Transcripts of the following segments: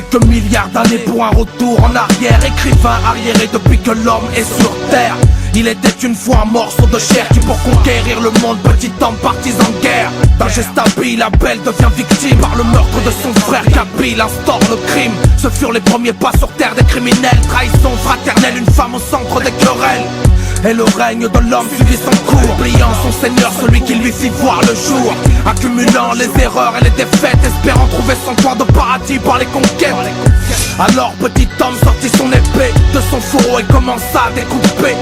Quelques milliards d'années pour un retour en arrière. Écrivain arriéré depuis que l'homme est sur terre. Il était une fois un morceau de chair qui pour conquérir le monde, petit homme parti en guerre. D'un geste habile, Abel devient victime par le meurtre de son frère Kabil instaure le crime. Ce furent les premiers pas sur terre des criminels. Trahison fraternelle, une femme au centre des querelles. Et le règne de l'homme suivit son cours, oubliant son seigneur, celui qui lui fit voir le jour. Accumulant les erreurs et les défaites, espérant trouver son toit de paradis par les conquêtes. Alors petit homme sortit son épée de son fourreau et commença à découper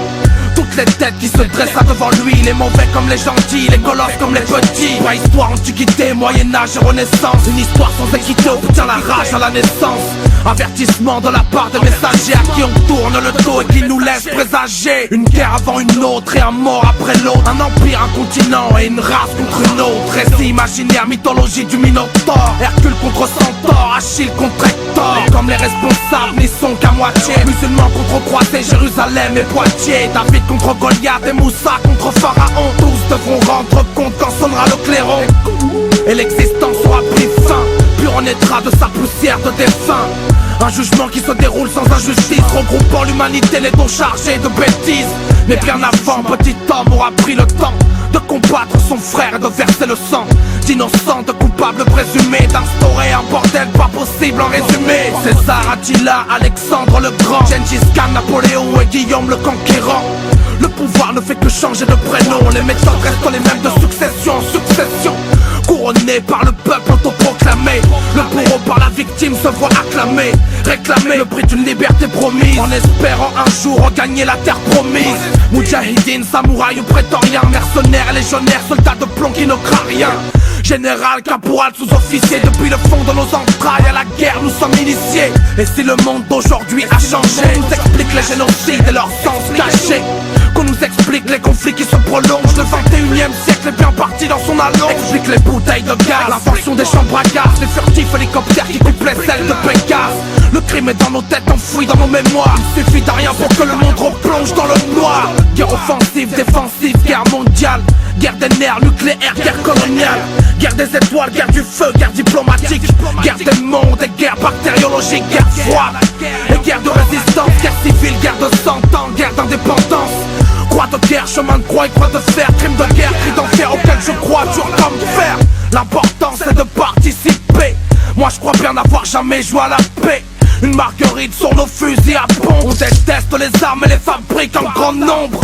toutes les têtes qui se dressent devant lui, les mauvais comme les gentils, les colosses comme les petits. Préhistoire, antiquité, moyen-âge et renaissance. Une histoire sans équité obtient la rage à la naissance. Avertissement de la part des messagers à qui on tourne le dos et qui nous laisse présager une guerre avant une autre et un mort après l'autre. Un empire, un continent et une race contre une autre. Récit imaginaire, mythologie du Minotaure. Hercule contre Centaure, Achille contre Hector. Et comme les responsables n'y sont qu'à moitié, musulmans contre croisés, Jérusalem et Poitiers. David contre Goliath et Moussa contre Pharaon. Tous devront rendre compte quand sonnera le clairon. Et l'existence aura pris fin, puis renaîtra de sa poussière de défunt. Un jugement qui se déroule sans injustice, regroupant l'humanité, les dons chargés de bêtises. Mais bien avant, petit homme aura pris le temps de combattre son frère et de verser le sang d'innocents, de coupables présumés, d'instaurer un bordel pas possible en résumé. César, Attila, Alexandre le Grand, Gengis Khan, Napoléon et Guillaume le Conquérant. Le pouvoir ne fait que changer de prénom, les méthodes restent les mêmes de succession en succession. Couronné par le peuple autoproclamé, le bourreau par la victime se voit acclamé, réclamer le prix d'une liberté promise, en espérant un jour regagner la terre promise. Moudjahidine, samouraï ou prétorien, mercenaires, légionnaires, soldats de plomb qui ne craignent rien. Général, caporal, sous-officier, depuis le fond de nos entrailles à la guerre nous sommes initiés. Et si le monde d'aujourd'hui a changé, on nous explique les génocides et leur sens caché, qu'on nous explique les conflits qui se prolongent. Le 21e siècle est bien parti dans son allonge. Explique les bouteilles de gaz, l'invention des chambres à gaz, les furtifs hélicoptères qui coupent les ailes de Pégase. Le crime est dans nos têtes, enfoui dans nos mémoires. Il suffit d'un rien pour que le monde replonge dans le noir. Guerre offensive, défensive, guerre mondiale, guerre des nerfs, nucléaire, guerre coloniale. Guerre des étoiles, guerre du feu, guerre diplomatique, guerre des mondes et guerre bactériologique, guerre froide et guerre de résistance, guerre civile, guerre de 100 ans, guerre d'indépendance. Croix de guerre, chemin de croix et croix de fer, crime de guerre, cri d'enfer auquel je crois dur comme fer. L'important c'est de participer, moi je crois bien n'avoir jamais joué à la paix. Une marguerite sur nos fusils à pompe, on déteste les armes et les fabrique en grand nombre.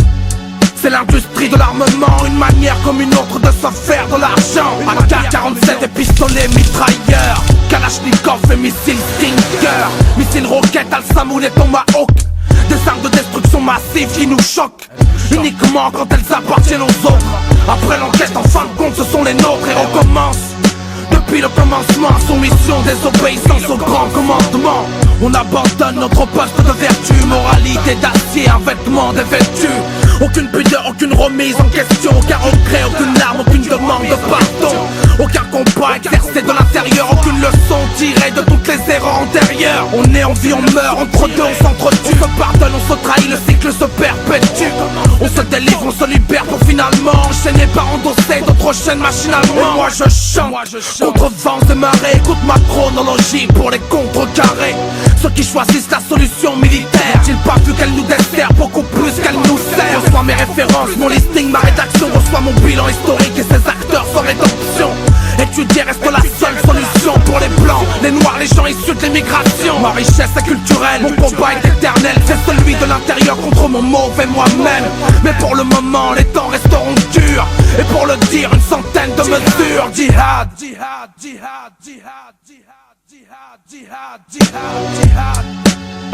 C'est l'industrie de l'armement, une manière comme une autre de se faire de l'argent. AK-47 et pistolets mitrailleurs, Kalachnikov et missiles Stinger, missiles roquettes, Al-Samoun et Tomahawk. Des armes de destruction massive qui nous choquent uniquement quand elles appartiennent aux autres. Après l'enquête, en fin de compte, ce sont les nôtres et on commence. Depuis le commencement, soumission, désobéissance au grand commandement. On abandonne notre poste de vertu, moralité d'acier, un vêtement dévêtu. Aucune pudeur, aucune remise en question, aucun regret, aucune larme, aucune demande de pardon. Aucun combat exercé de l'intérieur, aucune leçon tirée de toutes les erreurs antérieures. On est en vie, on meurt, entre deux on s'entretue. On se pardonne, on se trahit, le cycle se perpétue. On se délivre, on se libère pour finalement enchaîner par endosser d'autres chaînes machinalement. Et moi je chante, contre vents et marées, écoute ma chronologie pour les contrecarrer. Ceux qui choisissent la solution militaire, n'ont-ils pas vu qu'elle nous dessert beaucoup plus qu'elle nous sert? Reçois mes références, mon listing, ma rédaction, reçois mon bilan historique et ses acteurs sans rédemption. Étudier reste la seule solution pour les blancs, les noirs, les gens issus de l'immigration. Ma richesse est culturelle, mon combat est éternel, c'est celui de l'intérieur contre mon mauvais moi-même. Mais pour le moment, les temps resteront durs, et pour le dire, une centaine de mesures. Jihad, jihad, jihad, jihad, jihad, jihad, jihad, jihad, jihad.